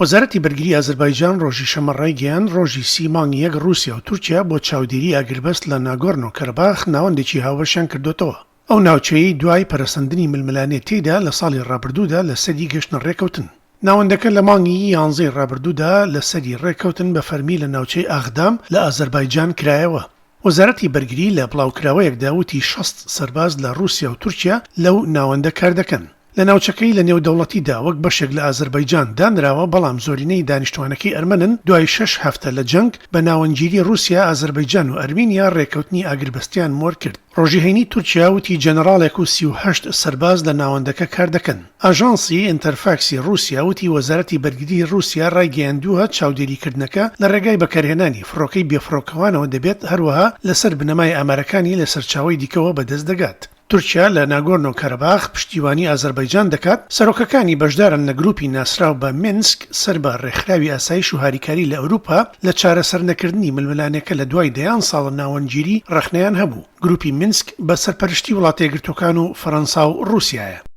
وەزارەتی بەرگری ئازەربایجان ڕۆژی شەمەڕای گەیاند ڕۆژی 30 مانگی یەک رووسیا و تورکیا بۆ چاودێری ئاگربەست لە ناگۆرنۆ کەرەباخ ناوەندێکی هاوبەشیان کردوتەوە. ئەو ناوچەیەی دوای پەرەسەندنی ململانێت تێدا لە ساڵی ڕابردوودا لە سەری گەشتنە ڕێکەوتن. ناوەندەکە لە مانگی 11 ڕابردوودا لە سەری ڕێکەوتن بە فەرمی لە ناوچەی ئاغدام لە ئازەربایجان کرایەوە. وەزارەتی بەرگری لە بڵاوکراوەیەکدا وتی 60 سەرباز لە رووسیا و تورکیا لەو ناوەندە کار دەکەن. لە ناوچەکەی لە نێودەوڵەتیدا وەک بەشێک لە ئازەربایجان دانراوە، بەڵام زۆرینەی دانیشتوانەکەی ئەرمەنن دوای 6 هەفتە لە جەنگ بە ناوەندگیری رووسیا، ئازەربایجان و ئەرمینیا ڕێکەوتنی ئاگربەستیان مۆر کرد. ڕۆژی هەینی تورکیا وتی جەنەڕاڵێک و 38 سەرباز لە ناوەندەکە کار دەکەن. ئاژانسی ئینتەرفاکسی رووسیا وتی وەزارەتی بەرگری رووسیا ڕایگەیاندووە چاودێریکردنەکە لە ڕێگای بەکارهێنانی فڕۆکەی بێفڕۆکەوانەوە دەبێت هەروەها لەسەر بنەمای ئامارەکانی لە سەرچاوەی دیکەوە بەدەست دەگات. تورکیا لە ناگۆرنۆ کەرەباخ پشتیوانی ئازەربایجان دەکات. سەرۆکەکانی بەشدارن لە گروپی ناسراو بە مینسک سەر بە ڕێکخراوی ئاسایش و هاریکاری لە ئەوروپا لە چارەسەر نەکردنی ململانەکە لە دوای دەیان ساڵە ناوەندگیری ڕەخنەیان هەبوو. گروپی مینسک بە سەرپەرشتی وڵاتە یەکگرتووەکان و فەڕەنسا و رووسیایە.